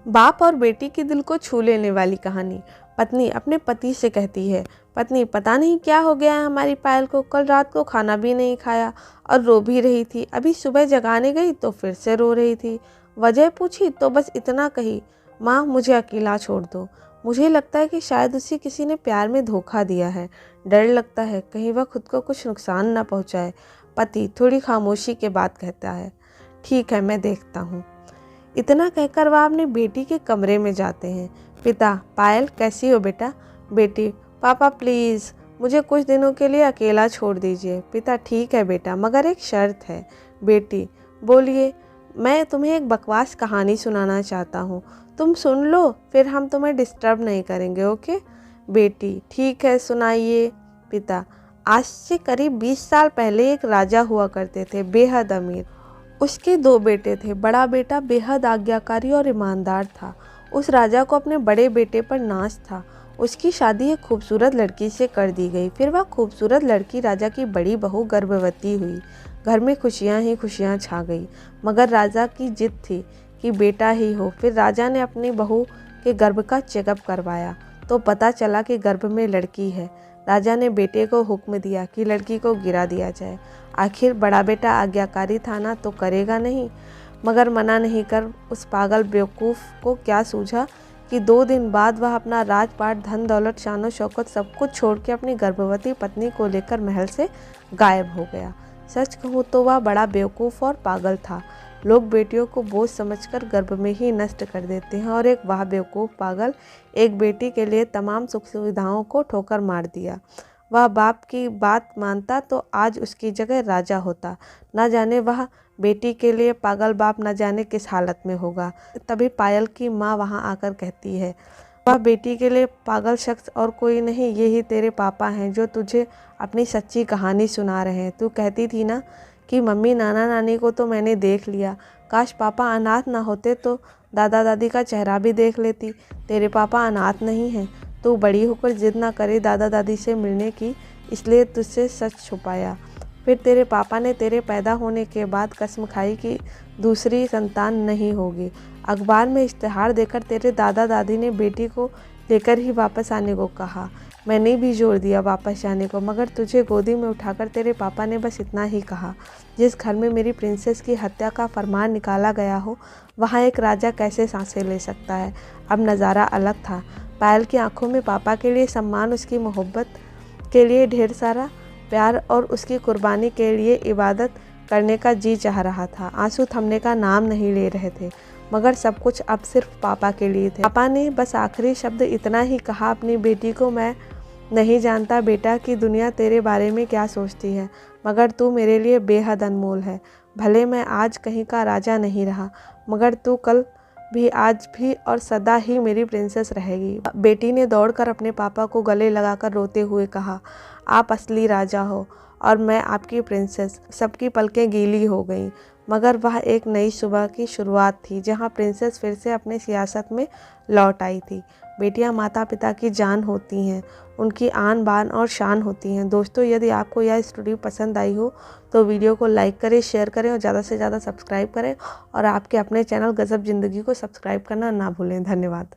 बाप और बेटी के दिल को छू लेने वाली कहानी। पत्नी अपने पति से कहती है, पत्नी पता नहीं क्या हो गया है हमारी पायल को, कल रात को खाना भी नहीं खाया और रो भी रही थी। अभी सुबह जगाने गई तो फिर से रो रही थी। वजह पूछी तो बस इतना कही, माँ मुझे अकेला छोड़ दो। मुझे लगता है कि शायद उसे किसी ने प्यार में धोखा दिया है। डर लगता है कहीं वह खुद को कुछ नुकसान न पहुँचाए। पति थोड़ी खामोशी के बाद कहता है, ठीक है मैं देखता हूँ। इतना कहकर वह अपनी बेटी के कमरे में जाते हैं। पिता, पायल कैसी हो बेटा? बेटी, पापा प्लीज़ मुझे कुछ दिनों के लिए अकेला छोड़ दीजिए। पिता, ठीक है बेटा मगर एक शर्त है। बेटी, बोलिए। मैं तुम्हें एक बकवास कहानी सुनाना चाहता हूँ, तुम सुन लो फिर हम तुम्हें डिस्टर्ब नहीं करेंगे, ओके? बेटी, ठीक है सुनाइए। पिता, आज से करीब 20 साल पहले एक राजा हुआ करते थे, बेहद अमीर। उसके 2 बेटे थे। बड़ा बेटा बेहद आज्ञाकारी और ईमानदार था। उस राजा को अपने बड़े बेटे पर नाज था। उसकी शादी एक खूबसूरत लड़की से कर दी गई। फिर वह खूबसूरत लड़की राजा की बड़ी बहू गर्भवती हुई। घर में खुशियां ही खुशियां छा गई। मगर राजा की जिद थी कि बेटा ही हो। फिर राजा ने अपनी बहू के गर्भ का चेकअप करवाया तो पता चला कि गर्भ में लड़की है। राजा ने बेटे को हुक्म दिया कि लड़की को गिरा दिया जाए। आखिर बड़ा बेटा आज्ञाकारी था ना, तो करेगा नहीं। मगर मना नहीं कर उस पागल बेवकूफ़ को क्या सूझा कि 2 दिन बाद वह अपना राजपाट, धन दौलत, शानो शौकत सब कुछ छोड़ के अपनी गर्भवती पत्नी को लेकर महल से गायब हो गया। सच कहूँ तो वह बड़ा बेवकूफ़ और पागल था। लोग बेटियों को बोझ समझकर गर्भ में ही नष्ट कर देते हैं और एक वह बेवकूफ़ पागल एक बेटी के लिए तमाम सुख सुविधाओं को ठोकर मार दिया। वह बाप की बात मानता तो आज उसकी जगह राजा होता। न जाने वह बेटी के लिए पागल बाप न जाने किस हालत में होगा। तभी पायल की माँ वहाँ आकर कहती है, वह बेटी के लिए पागल शख्स और कोई नहीं, यही तेरे पापा हैं जो तुझे अपनी सच्ची कहानी सुना रहे हैं। तू कहती थी ना कि मम्मी नाना नानी को तो मैंने देख लिया, काश पापा अनाथ ना होते तो दादा दादी का चेहरा भी देख लेती। तेरे पापा अनाथ नहीं हैं। तू बड़ी होकर जिद ना करे दादा दादी से मिलने की, इसलिए तुझसे सच छुपाया। फिर तेरे पापा ने तेरे पैदा होने के बाद कसम खाई कि दूसरी संतान नहीं होगी। अखबार में इश्तिहार देकर तेरे दादा दादी ने बेटी को लेकर ही वापस आने को कहा। मैंने भी जोर दिया वापस जाने को, मगर तुझे गोदी में उठाकर तेरे पापा ने बस इतना ही कहा, जिस घर में मेरी प्रिंसेस की हत्या का फरमान निकाला गया हो वहाँ एक राजा कैसे सांसें ले सकता है। अब नज़ारा अलग था। पायल की आंखों में पापा के लिए सम्मान, उसकी मोहब्बत के लिए ढेर सारा प्यार और उसकी कुर्बानी के लिए इबादत करने का जी चाह रहा था। आंसू थमने का नाम नहीं ले रहे थे, मगर सब कुछ अब सिर्फ पापा के लिए थे। पापा ने बस आखिरी शब्द इतना ही कहा अपनी बेटी को, मैं नहीं जानता बेटा कि दुनिया तेरे बारे में क्या सोचती है, मगर तू मेरे लिए बेहद अनमोल है। भले मैं आज कहीं का राजा नहीं रहा, मगर तू कल भी, आज भी और सदा ही मेरी प्रिंसेस रहेगी। बेटी ने दौड़कर अपने पापा को गले लगाकर रोते हुए कहा, आप असली राजा हो और मैं आपकी प्रिंसेस। सबकी पलकें गीली हो गईं, मगर वह एक नई सुबह की शुरुआत थी जहां प्रिंसेस फिर से अपने सियासत में लौट आई थी। बेटियां माता पिता की जान होती हैं, उनकी आन बान और शान होती हैं। दोस्तों, यदि आपको यह स्टोरी पसंद आई हो तो वीडियो को लाइक करें, शेयर करें और ज़्यादा से ज़्यादा सब्सक्राइब करें और आपके अपने चैनल गज़ब ज़िंदगी को सब्सक्राइब करना ना भूलें। धन्यवाद।